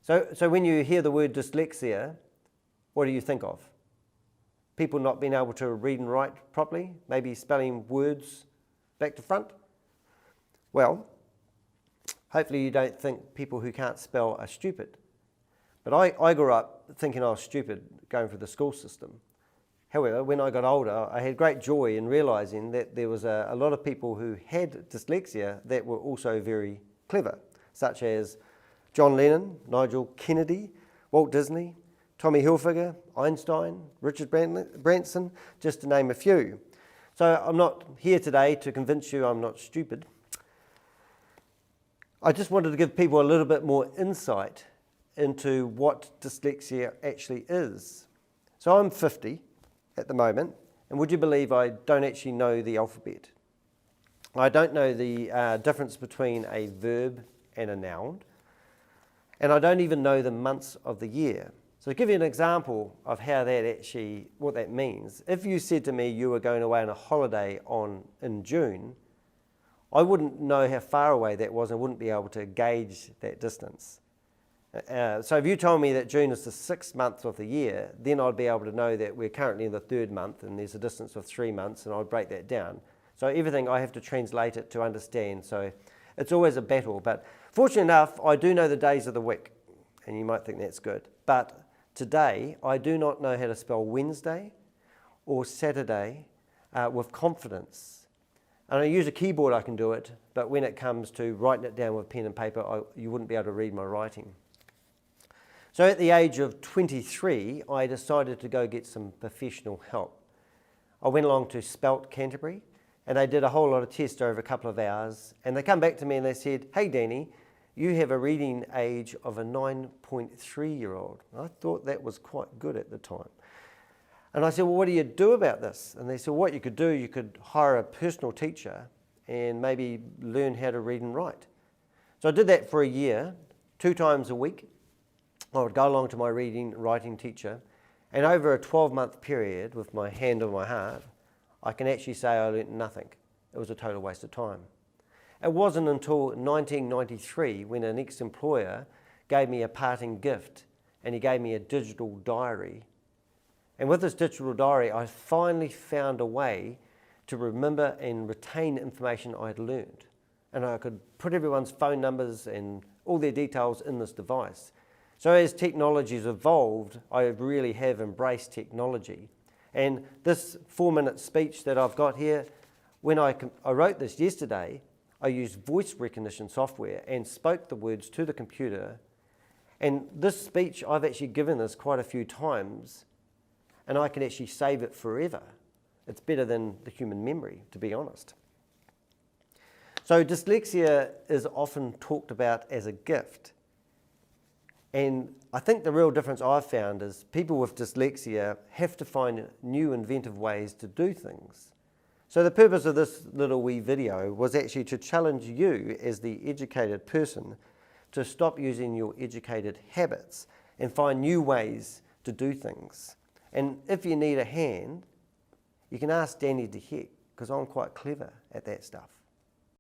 So when you hear the word dyslexia, what do you think of? People not being able to read and write properly, maybe spelling words back to front? Well, hopefully you don't think people who can't spell are stupid. But I grew up thinking I was stupid going through the school system. However, when I got older, I had great joy in realising that there was a lot of people who had dyslexia that were also very clever, such as John Lennon, Nigel Kennedy, Walt Disney, Tommy Hilfiger, Einstein, Richard Branson, just to name a few. So I'm not here today to convince you I'm not stupid. I just wanted to give people a little bit more insight into what dyslexia actually is. So I'm 50 at the moment, and would you believe I don't actually know the alphabet? I don't know the difference between a verb and a noun, and I don't even know the months of the year. So to give you an example of how that actually, what that means, if you said to me you were going away on a holiday in June, I wouldn't know how far away that was. I wouldn't be able to gauge that distance. So if you told me that June is the 6th month of the year, then I'd be able to know that we're currently in the 3rd month and there's a distance of 3 months, and I'd break that down. So everything I have to translate it to understand. So it's always a battle. But fortunately enough, I do know the days of the week, and you might think that's good. But today, I do not know how to spell Wednesday or Saturday with confidence. And I use a keyboard, I can do it, but when it comes to writing it down with pen and paper, you wouldn't be able to read my writing. So at the age of 23, I decided to go get some professional help. I went along to Spelt Canterbury, and they did a whole lot of tests over a couple of hours, and they come back to me and they said, "Hey Danny, you have a reading age of a 9.3-year-old. I thought that was quite good at the time. And I said, "Well, what do you do about this?" And they said, "What you could do, you could hire a personal teacher and maybe learn how to read and write." So I did that for a year, 2 times a week. I would go along to my reading and writing teacher, and over a 12-month period, with my hand on my heart, I can actually say I learnt nothing. It was a total waste of time. It wasn't until 1993 when an ex-employer gave me a parting gift, and he gave me a digital diary. And with this digital diary, I finally found a way to remember and retain information I had learned. And I could put everyone's phone numbers and all their details in this device. So as technology has evolved, I really have embraced technology. And this 4-minute speech that I've got here, when I wrote this yesterday, I used voice recognition software and spoke the words to the computer. And this speech, I've actually given this quite a few times, and I can actually save it forever. It's better than the human memory, to be honest. So dyslexia is often talked about as a gift. And I think the real difference I've found is people with dyslexia have to find new inventive ways to do things. So the purpose of this little wee video was actually to challenge you as the educated person to stop using your educated habits and find new ways to do things. And if you need a hand, you can ask Danny to heck, because I'm quite clever at that stuff.